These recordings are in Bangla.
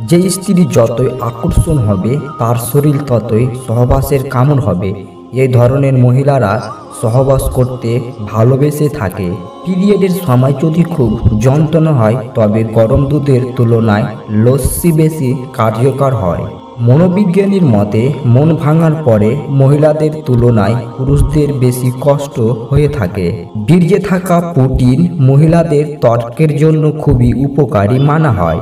যে স্ত্রী যতই আকর্ষণ হবে তার শরীর ততই সহবাসের কামড় হবে। এই ধরনের মহিলারা সহবাস করতে ভালোবেসে থাকে। পিরিয়ডের সময় যদি খুব যন্ত্রণা হয় তবে গরম দুধের তুলনায় লস্যি বেশি কার্যকর হয়। মনোবিজ্ঞানীর মতে মন ভাঙার পরে মহিলাদের তুলনায় পুরুষদের বেশি কষ্ট হয়ে থাকে। বীর্যে থাকা প্রোটিন মহিলাদের ত্বকের জন্য খুবই উপকারী মানা হয়।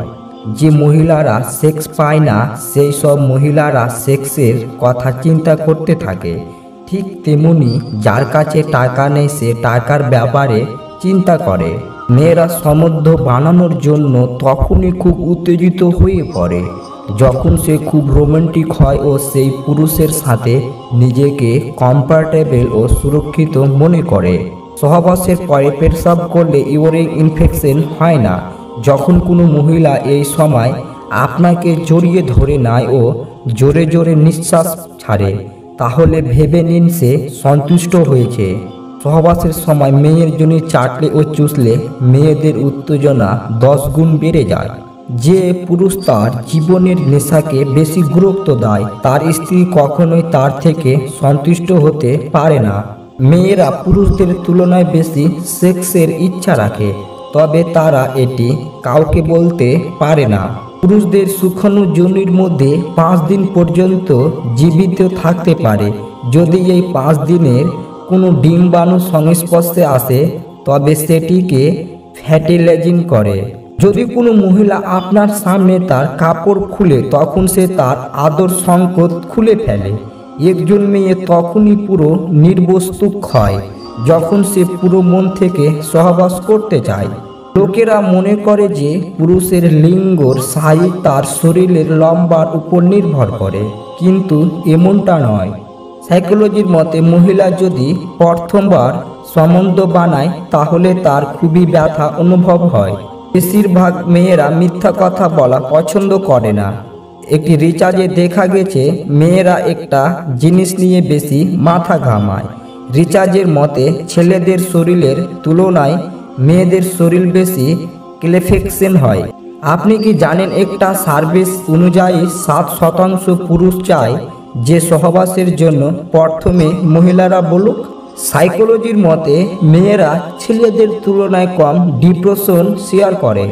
যে মহিলারা সেক্স পায় না সেই সব মহিলারা সেক্সের কথা চিন্তা করতে থাকে। ঠিক তেমনি যার কাছে টাকা নেই সে টাকার ব্যাপারে চিন্তা করে। মেয়েরা সমৃদ্ধ বানানোর জন্য তখনই খুব উত্তেজিত হয়ে পড়ে যখন সে খুব রোমান্টিক হয় ও সেই পুরুষের সাথে নিজেকে কমফর্টেবল ও সুরক্ষিত মনে করে। সহবাসের পরে পেশাব করলে ইউরিন ইনফেকশন হয় না। যখন কোনো মহিলা এই সময় আপনাকে জড়িয়ে ধরে নেয় ও জোরে জোরে নিঃশ্বাস ছাড়ে তাহলে ভেবে নিন সে সন্তুষ্ট হয়েছে। সহবাসের সময় মেয়ের জন্য চাটলে ও চুষলে মেয়েদের উত্তেজনা 10 গুণ বেড়ে যায়। যে পুরুষ তার জীবনের নেশাকে বেশি গুরুত্ব দেয় তার স্ত্রী কখনোই তার থেকে সন্তুষ্ট হতে পারে না। মেয়েরা পুরুষদের তুলনায় বেশি সেক্সের ইচ্ছা রাখে, তবে তারা এটি কাউকে বলতে পারে না। পুরুষদের শুকানো যোনির মধ্যে 5 দিন পর্যন্ত জীবিত থাকতে পারে। যদি এই 5 দিনের কোনো ডিম্বাণুর সংস্পর্শে আসে তবে সেটিকে ফার্টিলাইজিং করে। যদি কোনো মহিলা আপনার সামনে তার কাপড় খুলে তখন সে তার আদর সংকট খুলে ফেলে। একজন মেয়ে তখনই পুরো নির্বস্তুক হয় যখন সে পুরো মন থেকে সহবাস করতে চায়। লোকেরা মনে করে যে পুরুষের লিঙ্গর সাইজ তার শরীরের লম্বার উপর নির্ভর করে, কিন্তু এমনটা নয়। সাইকোলজির মতে মহিলা যদি প্রথমবার সম্বন্ধ বানায় তাহলে তার খুবই ব্যথা অনুভব হয়। বেশিরভাগ মেয়েরা মিথ্যা কথা বলা পছন্দ করে না। একটি রিসার্চে দেখা গেছে মেয়েরা একটা জিনিস নিয়ে বেশি মাথা ঘামায়। রিসার্চের মতে ছেলেদের শরীরের তুলনায় মেয়েদের শরীর বেশি ক্লেফেকশন হয়। আপনি কি জানেন একটা সার্ভিস অনুযায়ী 7% পুরুষ চায় যে সহবাসের জন্য প্রথমে মহিলারা বলুক। সাইকোলজির মতে মেয়েরা ছেলেদের তুলনায় কম ডিপ্রেশন শেয়ার করে।